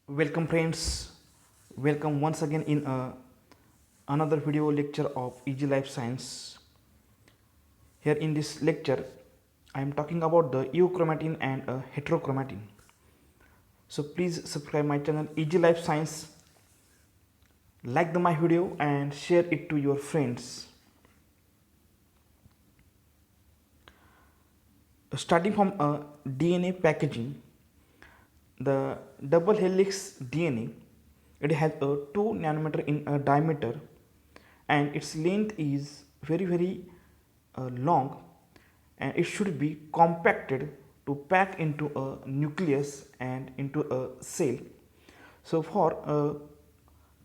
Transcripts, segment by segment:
Welcome friends, welcome once again in another video lecture of Easy Life Science. Here in this lecture, I am talking about the euchromatin and heterochromatin. So please subscribe my channel Easy Life Science, like my video and share it to your friends. Starting from DNA packaging, the double helix DNA, it has a 2 nanometer in diameter and its length is very long, and it should be compacted to pack into a nucleus and into a cell. So for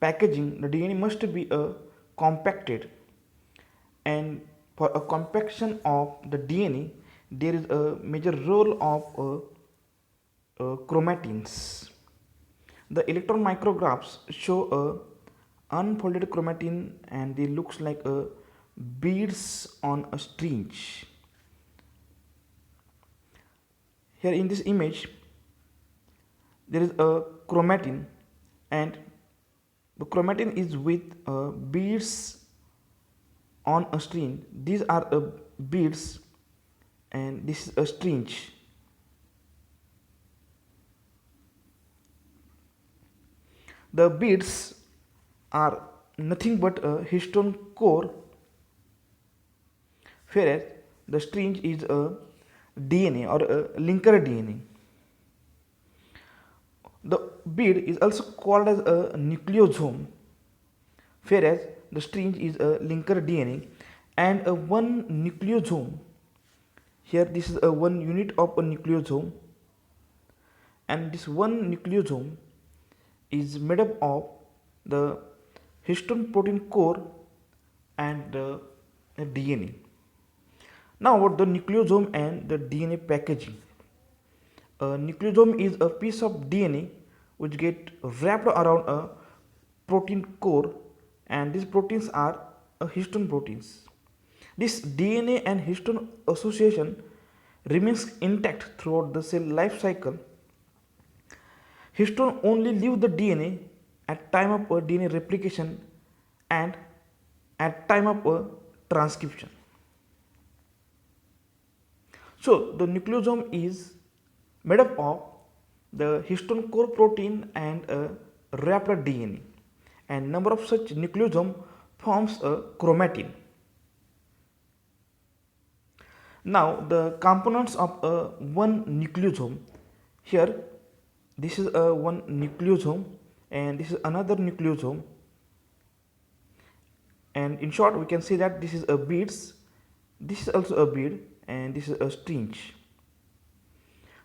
packaging, the DNA must be compacted, and for a compaction of the DNA there is a major role of chromatins. The electron micrographs show a unfolded chromatin and they looks like beads on a string. Here in this image there is a chromatin, and the chromatin is with beads on a string. These are beads and this is a string. The beads are nothing but a histone core, whereas the string is a DNA or a linker DNA. The bead is also called as a nucleosome, whereas the string is a linker DNA, and a one nucleosome. Here this is a one unit of a nucleosome, and this one nucleosome is made up of the histone protein core and the DNA. Now about the nucleosome and the DNA packaging. A nucleosome is a piece of DNA which get wrapped around a protein core, and these proteins are histone proteins. This DNA and histone association remains intact throughout the cell life cycle. Histone only leave the DNA at time of DNA replication and at time of transcription. So the nucleosome is made up of the histone core protein and wrapped DNA, and number of such nucleosome forms a chromatin. Now the components of one nucleosome. Here this is a one nucleosome and this is another nucleosome, and in short we can say that this is a beads, this is also a bead, and this is a string.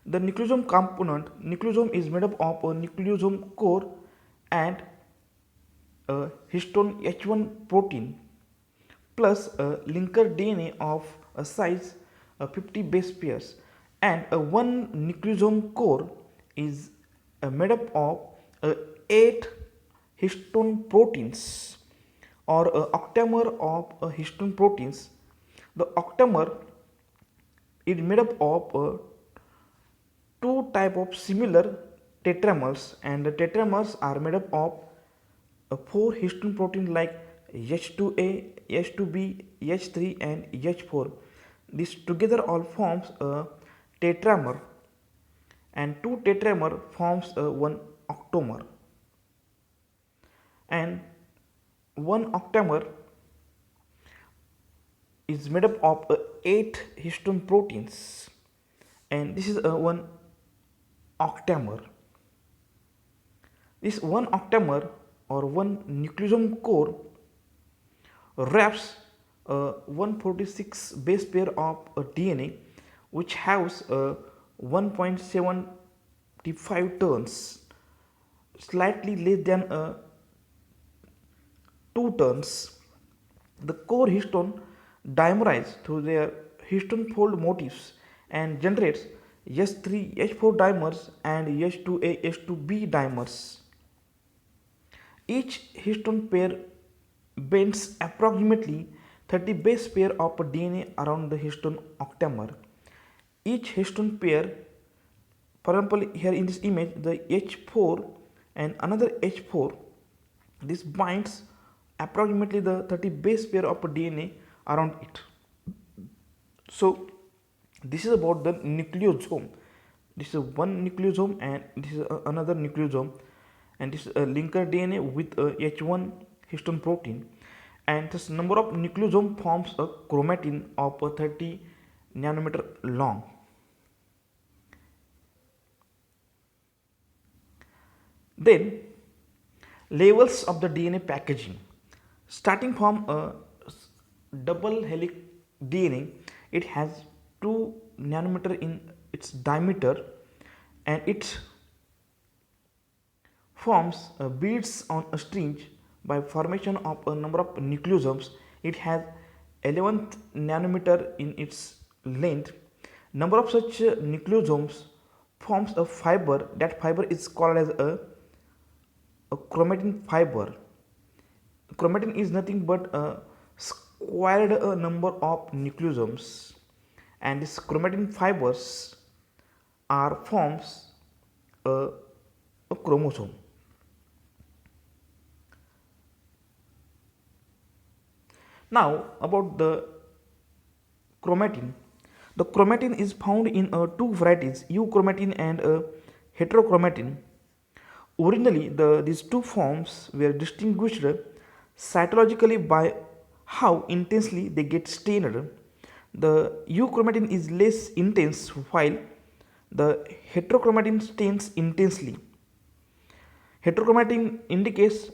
The nucleosome component, nucleosome is made up of a nucleosome core and a histone H1 protein plus a linker DNA of a size 50 base pairs, and a one nucleosome core is made up of 8 histone proteins or a octamer of histone proteins. The octamer is made up of two type of similar tetramers, and the tetramers are made up of 4 histone protein like H2A, H2B, H3 and H4. This together all forms a tetramer, and 2 tetramer forms one octamer, and one octamer is made up of 8 histone proteins, and this is one octamer. This one octamer or one nucleosome core wraps 146 base pair of DNA which has 1.75 turns, slightly less than 2 turns. The core histone dimerize through their histone fold motifs and generates H3, H4 dimers and H2A, H2B dimers. Each histone pair bends approximately 30 base pair of DNA around the histone octamer. Each histone pair, for example here in this image the H4 and another H4. This binds approximately the 30 base pair of DNA around it. So this is about the nucleosome. This is one nucleosome and this is another nucleosome, and this is a linker DNA with a H1 histone protein, and this number of nucleosome forms a chromatin of 30 nanometer long. Then levels of the DNA packaging, starting from a double helix DNA, it has 2 nanometer in its diameter, and it forms beads on a string by formation of a number of nucleosomes. It has 11th nanometer in its length. Number of such nucleosomes forms a fiber. That fiber is called as a chromatin fiber. Chromatin is nothing but a squared number of nucleosomes, and these chromatin fibers are forms a chromosome. Now about the chromatin. The chromatin is found in two varieties, euchromatin and heterochromatin. Originally, these two forms were distinguished cytologically by how intensely they get stained. The euchromatin is less intense while the heterochromatin stains intensely. Heterochromatin indicates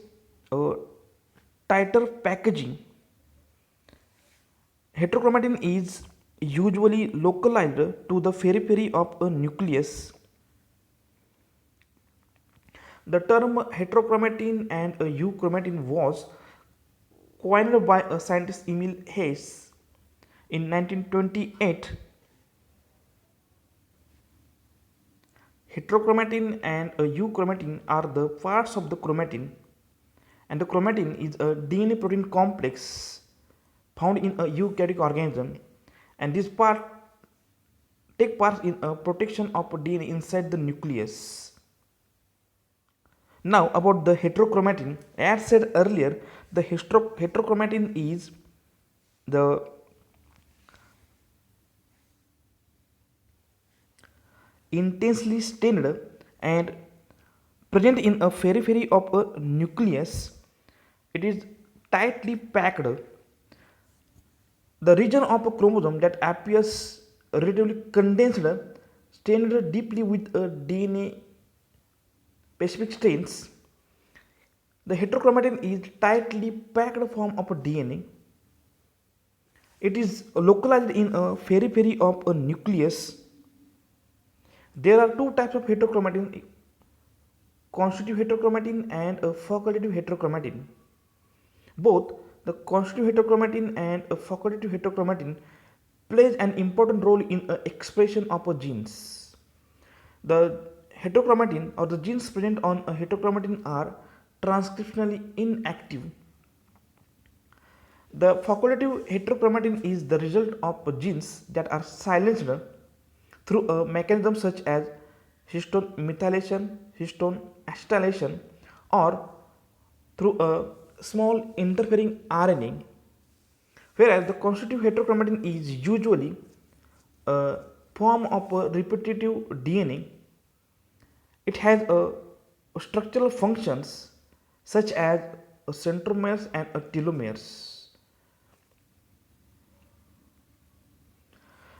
tighter packaging. Heterochromatin is usually localized to the periphery of a nucleus. The term heterochromatin and euchromatin was coined by a scientist Emil Hayes in 1928. Heterochromatin and euchromatin are the parts of the chromatin, and the chromatin is a DNA protein complex found in a eukaryotic organism, and this part take part in a protection of DNA inside the nucleus. Now about the heterochromatin, as said earlier, the heterochromatin is the intensely stained and present in a periphery of a nucleus. It is tightly packed. The region of a chromosome that appears relatively condensed, stained deeply with a DNA specific stains. The heterochromatin is tightly packed form of a DNA. It is localized in a periphery of a nucleus. There are two types of heterochromatin, constitutive heterochromatin and a facultative heterochromatin. Both the constitutive heterochromatin and a facultative heterochromatin plays an important role in expression of a genes. The heterochromatin or the genes present on a heterochromatin are transcriptionally inactive. The facultative heterochromatin is the result of genes that are silenced through a mechanism such as histone methylation, histone acetylation, or through a small interfering RNA, whereas the constitutive heterochromatin is usually a form of a repetitive DNA. It has structural functions such as centromeres and telomeres.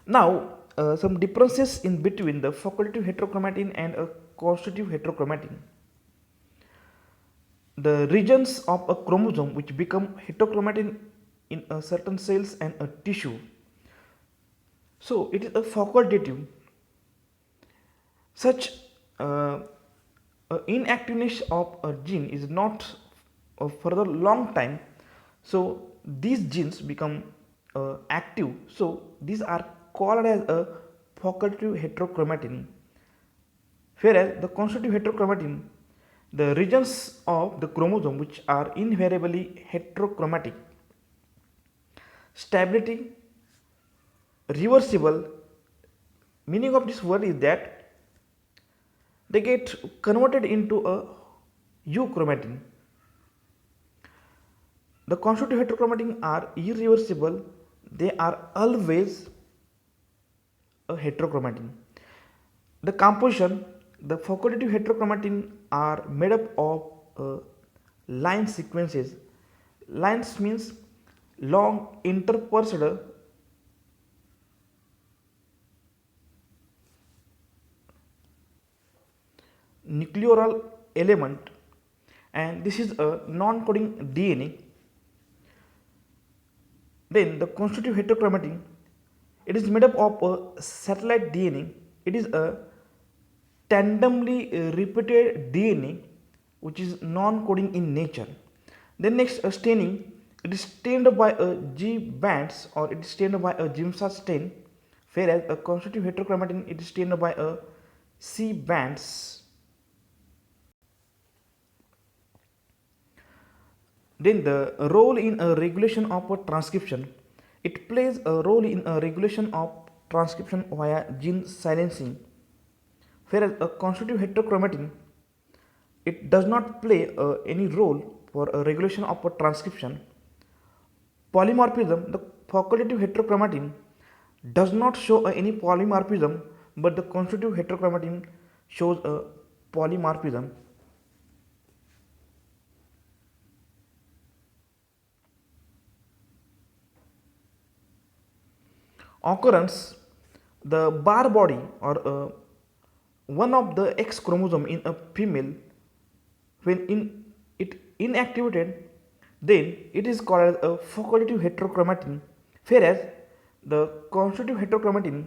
Now, some differences in between the facultative heterochromatin and a constitutive heterochromatin. The regions of a chromosome which become heterochromatin in certain cells and a tissue. So it is a facultative. Such inactiveness of a gene is not for a long time. So these genes become active. So these are called as a facultative heterochromatin. Whereas the constitutive heterochromatin, the regions of the chromosome which are invariably heterochromatic. Stability, reversible. Meaning of this word is that they get converted into a euchromatin. The constitutive heterochromatin are irreversible. They are always a heterochromatin. The composition, the facultative heterochromatin are made up of line sequences. Lines means long interspersed nucleoral element, and this is a non-coding DNA. Then the constitutive heterochromatin, it is made up of a satellite DNA. It is a tandemly repeated DNA which is non-coding in nature. Then next, staining, it is stained by a G bands or it is stained by a Giemsa stain, whereas a constitutive heterochromatin, it is stained by a C bands. Then the role in a regulation of a transcription, it plays a role in a regulation of transcription via gene silencing, whereas a constitutive heterochromatin, it does not play any role for a regulation of a transcription. Polymorphism, the facultative heterochromatin does not show any polymorphism, but the constitutive heterochromatin shows a polymorphism. Occurrence, the bar body or one of the X chromosome in a female, when it inactivated, then it is called as a facultative heterochromatin, whereas the constitutive heterochromatin,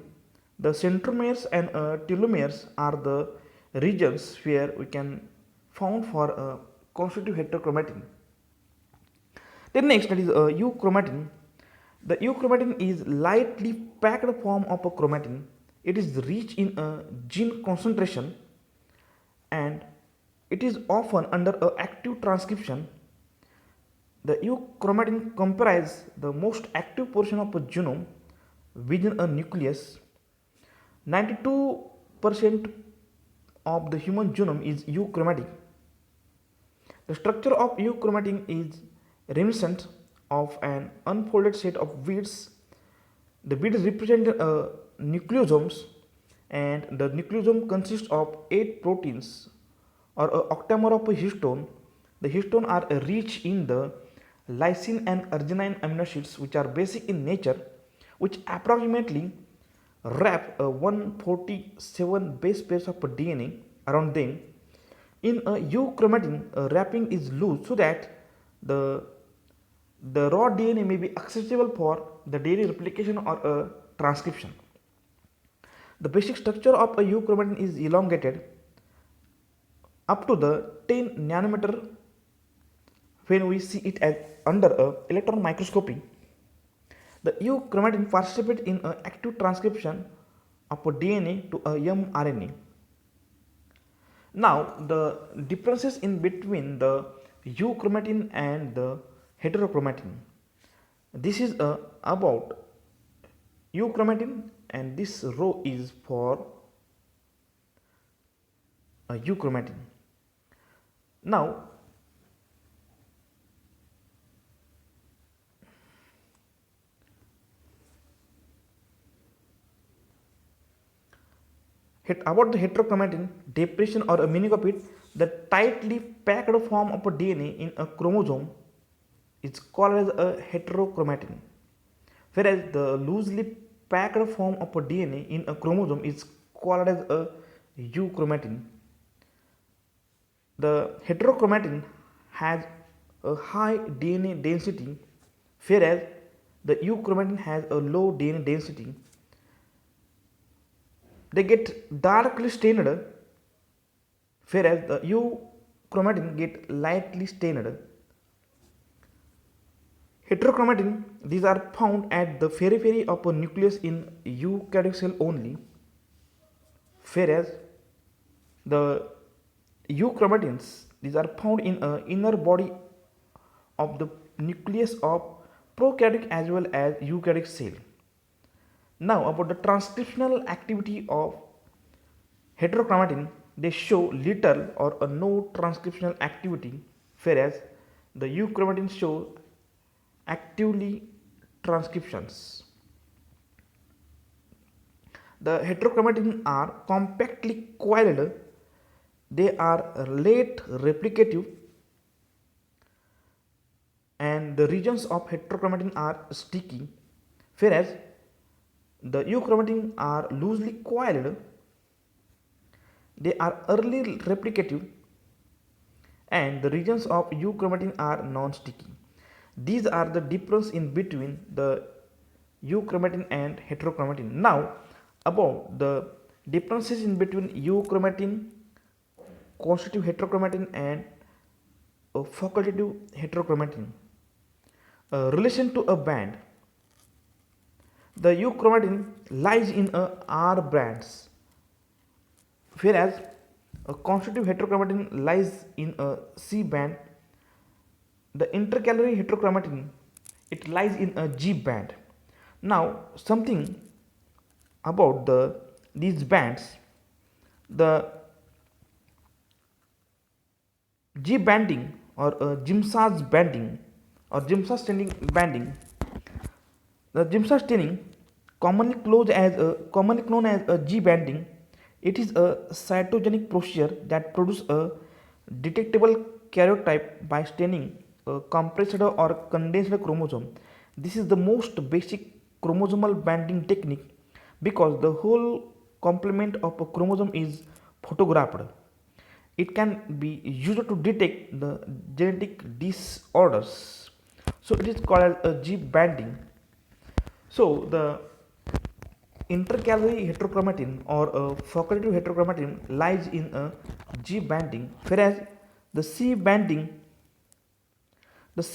the centromeres and telomeres are the regions where we can found for a constitutive heterochromatin. Then next, that is euchromatin. The euchromatin is lightly packed form of a chromatin. It is rich in a gene concentration and it is often under a active transcription. The euchromatin comprises the most active portion of a genome within a nucleus. 92% of the human genome is euchromatic. The structure of euchromatin is reminiscent of an unfolded set of beads. The beads represent nucleosomes, and the nucleosome consists of 8 proteins or a octamer of a histone. The histone are rich in the lysine and arginine amino acids which are basic in nature, which approximately wrap 147 base pairs of DNA around them. In a euchromatin, wrapping is loose so that the raw DNA may be accessible for the DNA replication or transcription. The basic structure of a euchromatin is elongated up to the 10 nanometer when we see it as under a electron microscopy. The euchromatin participates in active transcription of a DNA to a mRNA. Now, the differences in between the euchromatin and the heterochromatin. This is about euchromatin, and this row is for euchromatin. Now, about the heterochromatin, depression or a meaning of it, the tightly packed form of a DNA in a chromosome is called as a heterochromatin, whereas the loosely packed form of a DNA in a chromosome is called as a euchromatin. The heterochromatin has a high DNA density, whereas the euchromatin has a low DNA density. They get darkly stained, whereas the euchromatin get lightly stained. Heterochromatin, these are found at the periphery of a nucleus in eukaryotic cell only, whereas the euchromatins, these are found in the inner body of the nucleus of prokaryotic as well as eukaryotic cell. Now, about the transcriptional activity of heterochromatin, they show little or no transcriptional activity, whereas the euchromatin show actively transcriptions. The heterochromatin are compactly coiled, they are late replicative, and the regions of heterochromatin are sticky, whereas the euchromatin are loosely coiled, they are early replicative, and the regions of euchromatin are non-sticky. These are the difference in between the euchromatin and heterochromatin. Now about the differences in between euchromatin, constitutive heterochromatin and facultative heterochromatin. Relation to a band. The euchromatin lies in a R bands, whereas a constitutive heterochromatin lies in a C band. The intercalary heterochromatin, it lies in a G band. Now something about these bands. The G banding or Jimsas banding or Jimsas staining banding. The Jimsas staining, commonly known as a G banding, it is a cytogenic procedure that produces a detectable karyotype by staining a compressed or condensed chromosome. This is the most basic chromosomal banding technique because the whole complement of a chromosome is photographed. It can be used to detect the genetic disorders. So it is called as a G banding. So the intercalary heterochromatin or a facultative heterochromatin lies in a G banding, whereas the C banding, it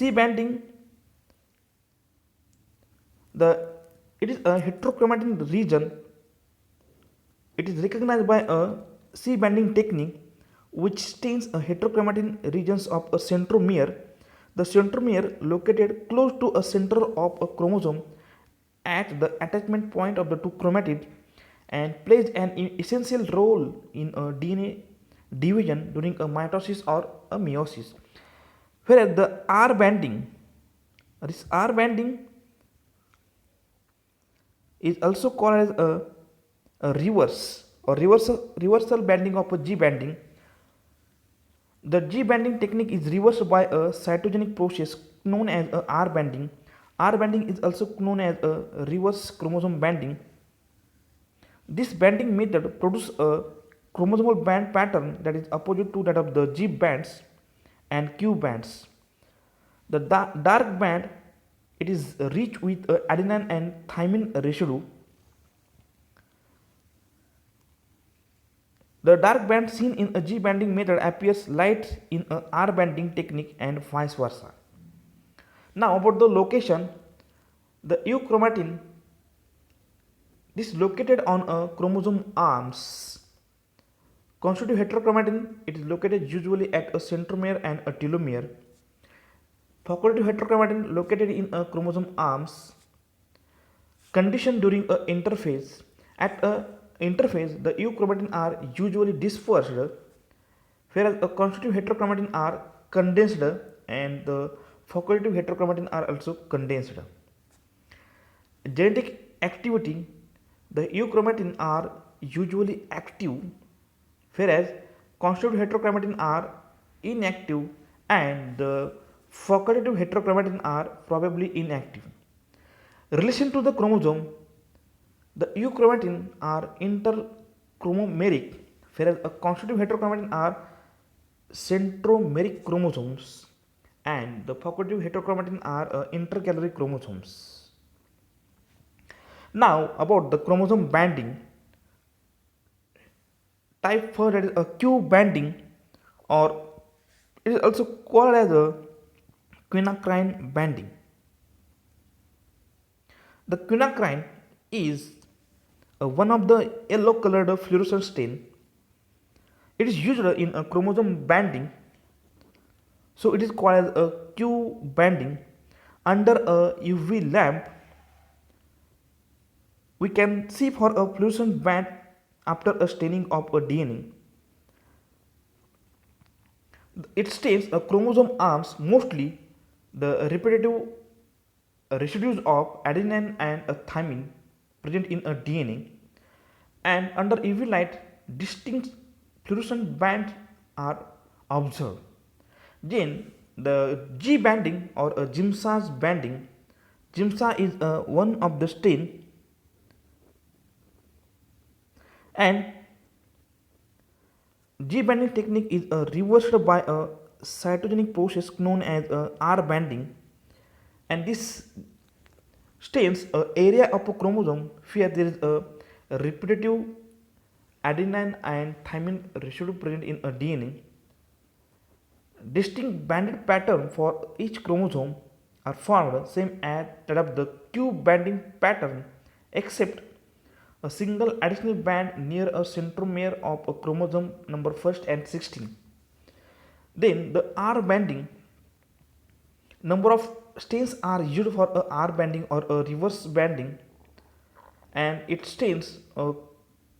is a heterochromatin region. It is recognized by a C banding technique which stains a heterochromatin regions of a centromere. The centromere located close to a center of a chromosome at the attachment point of the two chromatids and plays an essential role in a DNA division during a mitosis or a meiosis. Whereas the R banding, this R banding is also called as a reverse or reversal banding of a G banding. The G banding technique is reversed by a cytogenic process known as a R banding. R banding is also known as a reverse chromosome banding. This banding method produces a chromosomal band pattern that is opposite to that of the G bands and Q bands. The dark band, it is rich with adenine and thymine residue. The dark band seen in a G banding method appears light in a R banding technique and vice versa. Now about the location, the euchromatin, this is located on a chromosome arms. Constitutive heterochromatin, it is located usually at a centromere and a telomere. Facultative heterochromatin located in a chromosome arms. Condition during a interphase. At a interphase, the euchromatin are usually dispersed, whereas a constitutive heterochromatin are condensed and the facultative heterochromatin are also condensed. Genetic activity, the euchromatin are usually active, whereas constitutive heterochromatin are inactive and the facultative heterochromatin are probably inactive. Relation to the chromosome, the euchromatin are interchromomeric, whereas a constitutive heterochromatin are centromeric chromosomes and the facultative heterochromatin are intercalary chromosomes. Now about the chromosome banding. Type 4, that is a Q banding, or it is also called as a quinacrine banding. The quinacrine is one of the yellow colored fluorescent stain. It is used in a chromosome banding, so it is called as a Q banding. Under a UV lamp, we can see for a fluorescent band after a staining of a DNA. It stains a chromosome arms mostly the repetitive residues of adenine and a thymine present in a DNA, and under UV light distinct fluorescent bands are observed. Then the G banding or a Giemsa's banding. Giemsa is one of the stain, and G banding technique is reversed by a cytogenic process known as R banding, and this stains a area of a chromosome where there is a repetitive adenine and thymine residue present in a DNA. Distinct banded pattern for each chromosome are formed same as that of the Q banding pattern, except a single additional band near a centromere of a chromosome number 1st and 16. Then the R banding, number of stains are used for a R banding or a reverse banding, and it stains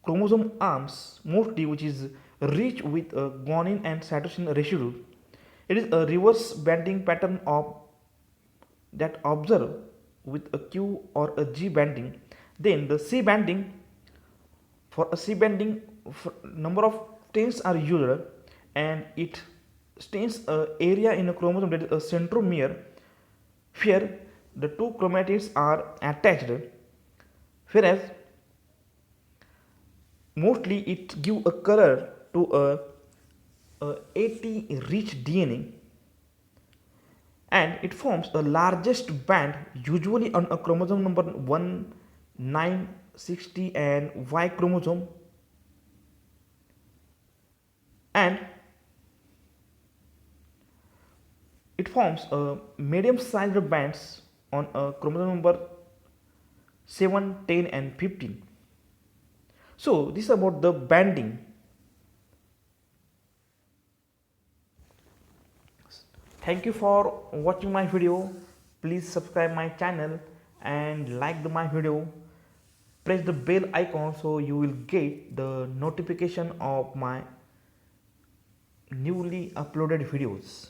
chromosome arms mostly which is rich with guanine and cytosine residue. It is a reverse banding pattern of that observed with a Q or a G banding. Then the C banding, for a C banding number of stains are used, and it stains a area in a chromosome that is a centromere where the two chromatids are attached, whereas mostly it give a color to a AT rich DNA, and it forms the largest band usually on a chromosome number 1, 9, 60 and Y chromosome, and it forms a medium sized bands on a chromosome number 7, 10 and 15. So this is about the banding. Thank you for watching my video. Please subscribe my channel and like my video. Press the bell icon so you will get the notification of my newly uploaded videos.